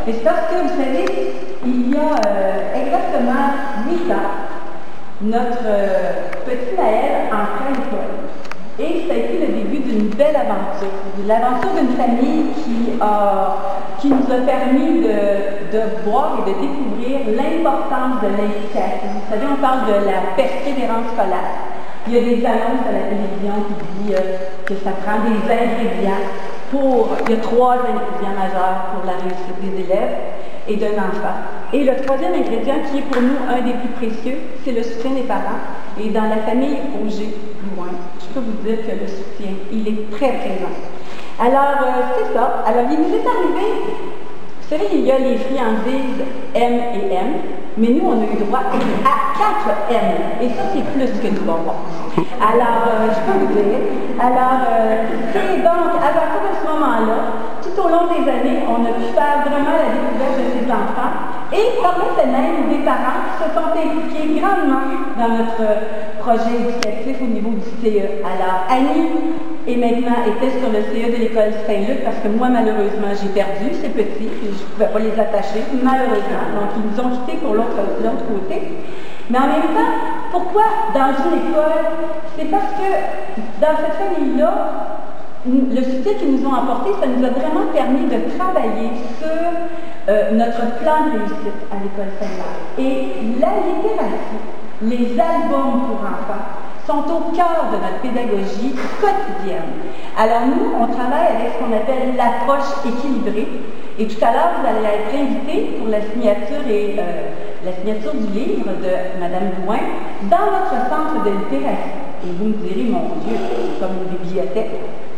Mais c'est parce que, vous savez, il y a exactement 8 ans, notre petit Naël entrait à l'école. Et ça a été le début d'une belle aventure. L'aventure d'une famille qui nous a permis de voir et de découvrir l'importance de l'implication. Vous savez, on parle de la persévérance scolaire. Il y a des annonces à la télévision qui disent que ça prend des ingrédients il y a 3 ingrédients majeurs pour la réussite des élèves et d'un enfant. Et le troisième ingrédient, qui est pour nous un des plus précieux, c'est le soutien des parents. Et dans la famille Auger, loin, je peux vous dire que le soutien, il est très présent. Alors, c'est ça. Alors, il nous est arrivé, vous savez, il y a les friandises M et M, mais nous, on a eu droit à 4 M. Et ça, c'est plus que du bonbon. Alors, je peux vous dire. Alors, c'est donc, à partir de ce moment-là, tout au long des années, on a pu faire vraiment la découverte de ces enfants. Et par là, c'est même des parents qui se sont impliqués grandement dans notre projet éducatif au niveau du CE. Alors, Annie et maintenant était sur le CE de l'école Saint-Luc parce que moi, malheureusement, j'ai perdu ces petits et je ne pouvais pas les attacher, malheureusement. Donc, ils nous ont quittés pour l'autre côté. Mais en même temps, pourquoi dans une école? C'est parce que dans cette famille-là, le soutien qu'ils nous ont apporté, ça nous a vraiment permis de travailler sur notre plan de réussite à l'école Saint-Luc. Et la littératie, les albums pour enfants, sont au cœur de notre pédagogie quotidienne. Alors nous, on travaille avec ce qu'on appelle l'approche équilibrée. Et tout à l'heure, vous allez être invités pour la signature du livre de Mme Blouin dans notre centre de littératie. Et vous me direz, mon Dieu, c'est comme une bibliothèque.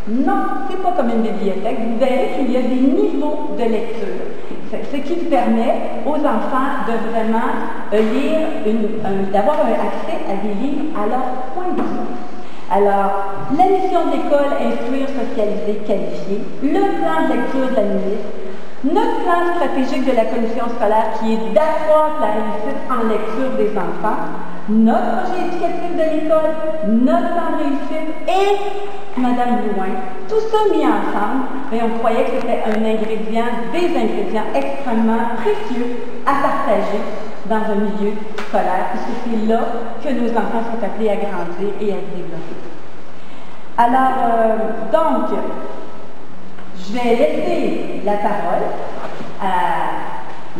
Non, c'est pas comme une bibliothèque. Vous verrez qu'il y a des niveaux de lecture. Ce qui permet aux enfants de vraiment lire, d'avoir un accès à des livres à leur point de vue. Alors, la mission de l'école, instruire, socialiser, qualifier, le plan de lecture de la ministre, notre plan stratégique de la commission scolaire qui est d'accroître la réussite en lecture des enfants, notre projet éducatif de l'école, notre plan de réussite et Mme Blouin. Tout ça mis ensemble, et on croyait que c'était des ingrédients extrêmement précieux à partager dans un milieu scolaire, puisque c'est là que nos enfants sont appelés à grandir et à se développer. Alors, donc, je vais laisser la parole à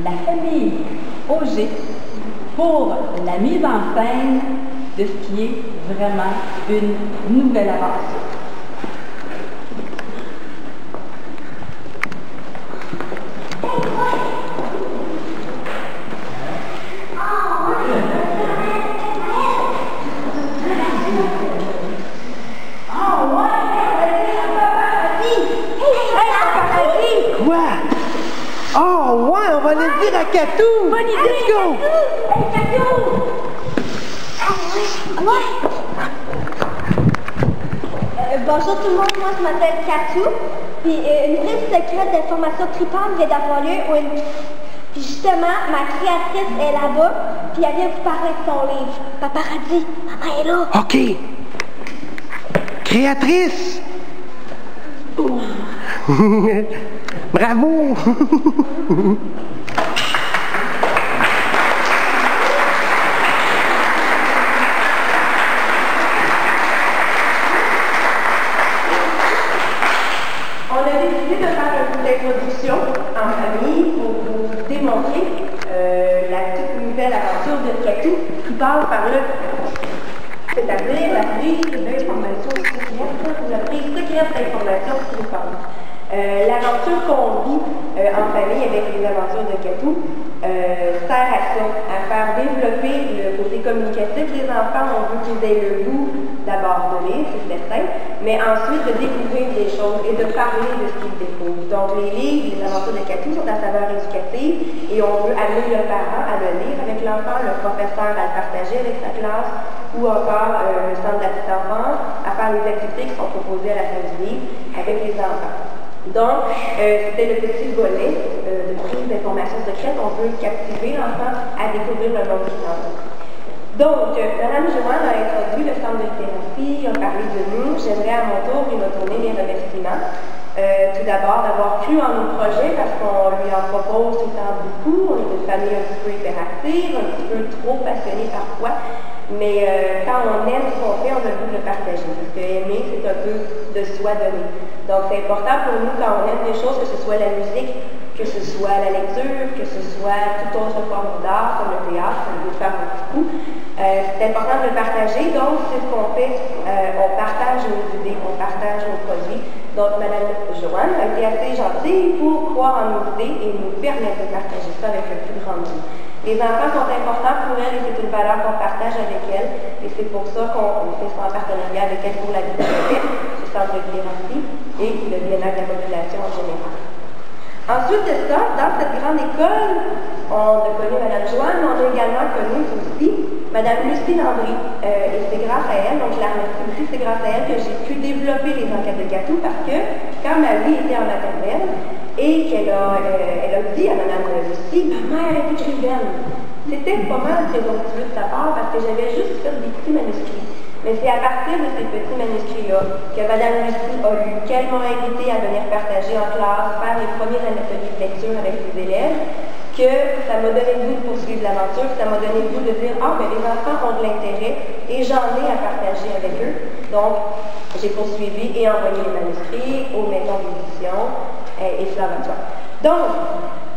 la famille Auger pour la mise en scène de ce qui est vraiment une nouvelle aventure. Oh, ouais, on va le dire à Katou! Bonne idée! Let's go! Hey, Katou! Bonjour tout le monde, moi je m'appelle Katou. Puis une prise secrète d'information tripante vient d'avoir lieu. Puis justement, ma créatrice est là-bas, puis elle vient vous parler de son livre. Paparazzi, maman est là. OK. Créatrice! Bravo! On a décidé de faire un peu d'introduction en famille pour vous démontrer la toute nouvelle aventure de Katou qui passe par le, c'est-à-dire la prise d'information secrète, la prise secrète d'information tripante. L'aventure qu'on vit en famille avec les aventures de Katou sert à ça, à faire développer le côté communicatif des enfants. On veut qu'ils aient le goût d'abord de lire, c'est certain, mais ensuite de découvrir des choses et de parler de ce qu'ils découvrent. Donc les livres, les aventures de Katou sont à saveur éducative et on veut amener le parent à le lire avec l'enfant, le professeur à le partager avec sa classe ou encore le centre de la petite enfance à faire les activités qui sont proposées à la fin du livre avec les enfants. Donc, c'était le petit volet de prise d'information secrète. On veut captiver l'enfant à découvrir le monde qui s'entoure. Donc, Mme Joanne a introduit le centre de thérapie, a parlé de nous. J'aimerais à mon tour lui retourner les remerciements. Tout d'abord, d'avoir cru en nos projets parce qu'on lui en propose tout le temps beaucoup. On est une famille un petit peu hyperactive, un petit peu trop passionnée parfois. Mais quand on aime ce qu'on fait, on a le goût de le partager. Parce que aimer, c'est un peu de soi donner. Donc c'est important pour nous quand on aime des choses, que ce soit la musique, que ce soit la lecture, que ce soit toute autre forme d'art, comme le théâtre, ça nous fait beaucoup. C'est important de le partager, donc c'est ce qu'on fait. On partage nos idées, on partage nos produits. Donc Mme Joanne a été assez gentille pour croire en nos idées et nous permettre de partager ça avec le plus grand nombre. Les enfants sont importants pour elle et c'est une valeur qu'on partage avec elle. Et c'est pour ça qu'on fait ça en partenariat avec elle pour la bibliothèque, le centre de littératie et le bien-être de la population en général. Ensuite de ça, dans cette grande école, on a connu Mme Joanne, mais on a également connu aussi Mme Lucie Landry. Et c'est grâce à elle, donc je la remercie aussi, c'est grâce à elle que j'ai pu développer les enquêtes de Catou parce que quand Marie était en maternelle et qu'elle a dit à Mme Lucie, ma mère est écrivaine. C'était pas mal présomptueux de sa part parce que j'avais juste fait des petits manuscrits. Mais c'est à partir de ces petits manuscrits-là que Mme Lucie a lu, qu'elle m'a invité à venir partager en classe, faire les premiers ateliers de lecture avec ses élèves, que ça m'a donné le goût de poursuivre l'aventure, que ça m'a donné le goût de dire « Ah, ben les enfants ont de l'intérêt et j'en ai à partager avec eux. » Donc, j'ai poursuivi et envoyé les manuscrits aux maisons d'édition et cela va de soi. Donc,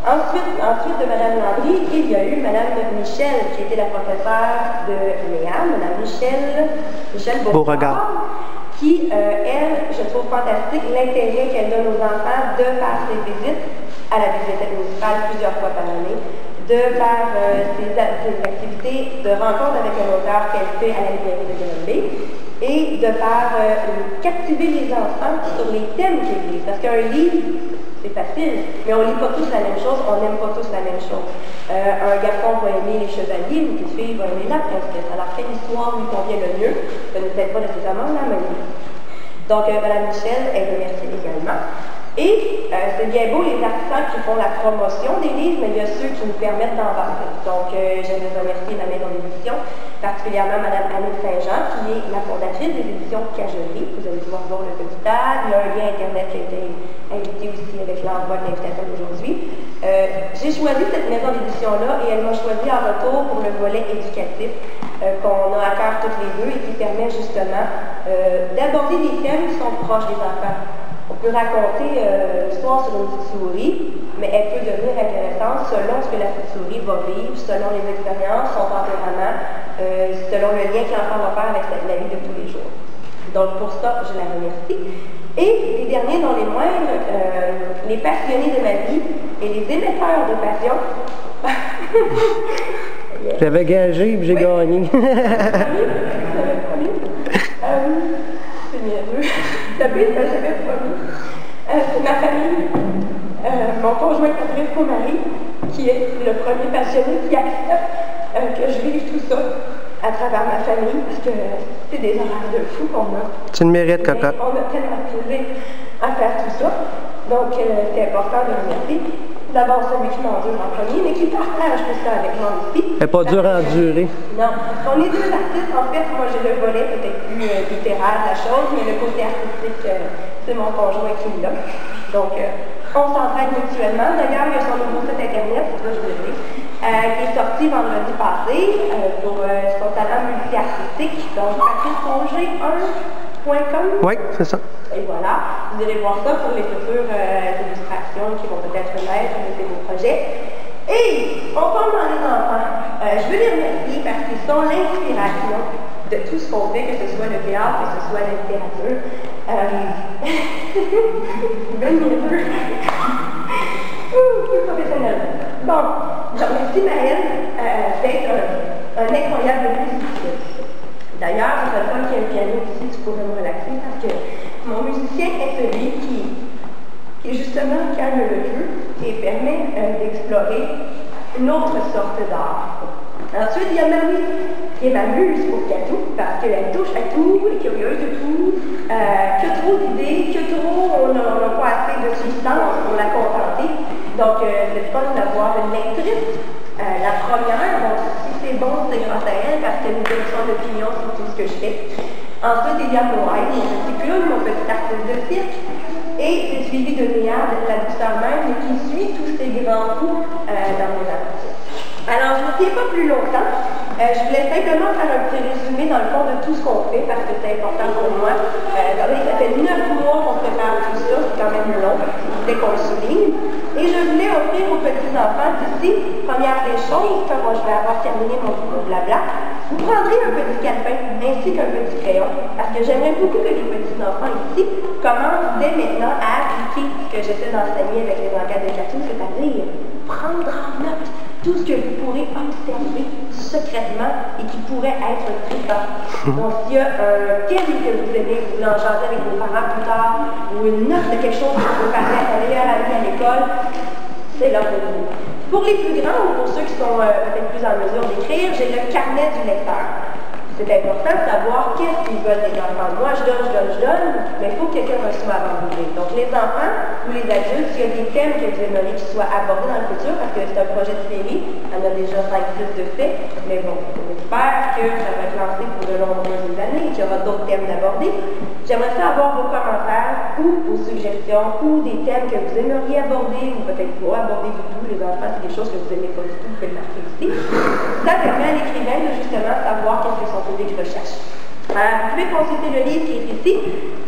ensuite de Mme Landry, il y a eu Mme Michel, qui était la professeure de Léa, Mme Michel Beauregard, qui, elle, je trouve fantastique l'intérêt qu'elle donne aux enfants de faire ses visites à la bibliothèque municipale plusieurs fois par année, de faire ses activités de rencontre avec un auteur qu'elle fait à la librairie de Granby, et de faire captiver les enfants sur les thèmes qu'ils lisent. Parce qu'un livre, c'est facile, mais on ne lit pas tous la même chose, on n'aime pas tous la même chose. Un garçon va aimer les chevaliers, une petite fille va aimer la princesse. Alors, quelle histoire lui convient le mieux? Ce n'est peut-être pas nécessairement la même. Donc, Mme Michel est remerciée également. Et c'est bien beau les artisans qui font la promotion des livres, mais il y a ceux qui nous permettent d'en vendre. Donc, je vais remercier la maison d'édition, particulièrement Mme Annick Saint-Jean, qui est la fondatrice des éditions Cajolerie. Vous allez pouvoir voir le petit tag. Il y a un lien Internet qui a été invité aussi avec l'envoi de l'invitation d'aujourd'hui. J'ai choisi cette maison d'édition-là et elle m'a choisi en retour pour le volet éducatif qu'on a à cœur toutes les deux et qui permet justement d'aborder des thèmes qui sont proches des enfants. On peut raconter l'histoire sur une petite souris, mais elle peut devenir intéressante selon ce que la petite souris va vivre, selon les expériences, son tempérament, selon le lien que l'enfant va faire avec la vie de tous les jours. Donc pour ça, je la remercie. Et les derniers, dont les moindres, les passionnés de ma vie et les émetteurs de passion. J'avais gagé et j'ai gagné. C'est niaiseux. J'avais promis. C'est ma famille, mon conjoint Patrice, mon mari, qui est le premier passionné qui accepte que je vive tout ça à travers ma famille, parce que c'est des horaires de fou qu'on a. Tu le mérites, Cocotte. On a tellement de plaisir à faire tout ça. Donc, c'est important de remercier d'abord celui qui m'endure en premier, mais qui partage tout ça avec moi aussi. Elle n'est pas dure à endurer. Non. On est deux artistes. En fait, moi, j'ai le volet peut-être plus littéraire de la chose, mais le côté artistique, c'est mon conjoint qui l'a. Donc, on s'entraide mutuellement. D'ailleurs, il y a son nouveau site Internet, c'est ça que je veux dire, qui est sorti vendredi passé pour son talent multi-artistique. Donc, patriceronger1.com. Oui, c'est ça. Et voilà, vous allez voir ça pour les futures illustrations qui vont peut-être naître de ces beaux projets. Et on tombe dans les enfants. Je veux les remercier parce qu'ils sont l'inspiration de tout ce qu'on fait, que ce soit le théâtre, que ce soit la littérature. C'est professionnel. Bon, je remercie Maëlle d'être un incroyable musicien. D'ailleurs, c'est un qui a un piano ici, tu pourrais me relaxer parce que mon musicien est celui qui justement calme le jeu et permet d'explorer une autre sorte d'art. Ensuite, il y a Marie, qui est ma muse pour Catou, parce qu'elle touche à tout, elle est curieuse de tout, que trop d'idées, que trop on n'a pas assez de substance pour la contenter. Donc, c'est fun d'avoir une lectrice. La première, donc si c'est bon, c'est grâce à elle, parce qu'elle nous donne son opinion sur tout ce que je fais. Ensuite, il y a Moïse, mon petit clown, mon petit artiste de cirque. Et c'est suivi de Néa, la douceur même, qui suit tous ces grands coups dans mes aventures. Alors, je ne vous tiens pas plus longtemps. Je voulais simplement faire un petit résumé dans le fond de tout ce qu'on fait parce que c'est important pour moi. Ça fait 9 mois qu'on prépare tout ça, c'est quand même long, dès qu'on le souligne. Et je voulais offrir aux petits-enfants d'ici, première des choses, quand je vais avoir terminé mon blabla, vous prendrez un petit calepin ainsi qu'un petit crayon parce que j'aimerais beaucoup que les petits-enfants ici commencent dès maintenant à appliquer ce que j'essaie d'enseigner avec les enquêtes de Catou, c'est-à-dire prendre en note tout ce que vous pourrez observer secrètement et qui pourrait être trippant. Donc, s'il y a un thème que vous aimez, vous voulez en jaser avec vos parents plus tard, ou une note de quelque chose que vous parlez à la meilleure amie à l'école, c'est là pour vous. Pour les plus grands ou pour ceux qui sont peut-être plus en mesure d'écrire, j'ai le carnet du lecteur. C'est important de savoir qu'est-ce qu'ils veulent les enfants. Moi, je donne, mais il faut que quelqu'un reçoive avant d'ouvrir. Donc, les enfants ou les adultes, s'il y a des thèmes que vous aimeriez qu'ils soient abordés dans le futur, parce que c'est un projet de série, on a déjà 5-6 de fait, mais bon, on espère que ça va être lancé pour de nombreuses années, qu'il y aura d'autres thèmes d'aborder. J'aimerais ça avoir vos commentaires ou vos suggestions ou des thèmes que vous aimeriez aborder ou peut-être pas aborder du tout. Les enfants, c'est des choses que vous n'aimez pas du tout, vous pouvez le marquer ici. Ça permet à l'écrivain de justement savoir qu'est-ce que son public recherche. Vous pouvez consulter le livre qui est ici.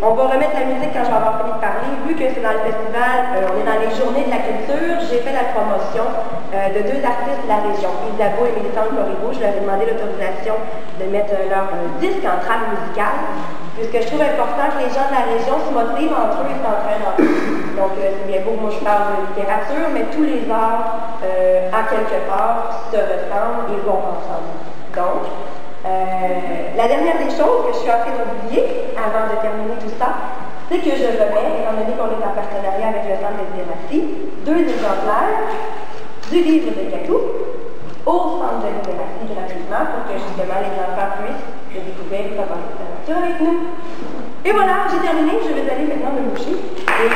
On va remettre la musique quand je vais avoir fini de parler. Vu que c'est dans le festival, on est dans les journées de la culture, j'ai fait la promotion de 2 artistes de la région, Isabeau et Mélissandre Corriveau. Je leur ai demandé l'autorisation de mettre leur disque en trame musicale, puisque je trouve important que les gens de la région se motivent entre eux et s'entraînent entre eux. Donc, c'est bien beau, moi je parle de littérature, mais tous les arts, en quelque part, se ressemblent et vont ensemble. Donc, la dernière des choses que je suis en train d'oublier, avant de terminer tout ça, c'est que je remets, étant donné qu'on est en partenariat avec le Centre des littératies, 2 exemplaires du livre de Catou au Centre de littératie gratuitement pour que justement les enfants puissent le découvrir et passer cette aventure avec nous. Et voilà, j'ai terminé, je vais aller maintenant me moucher. Et,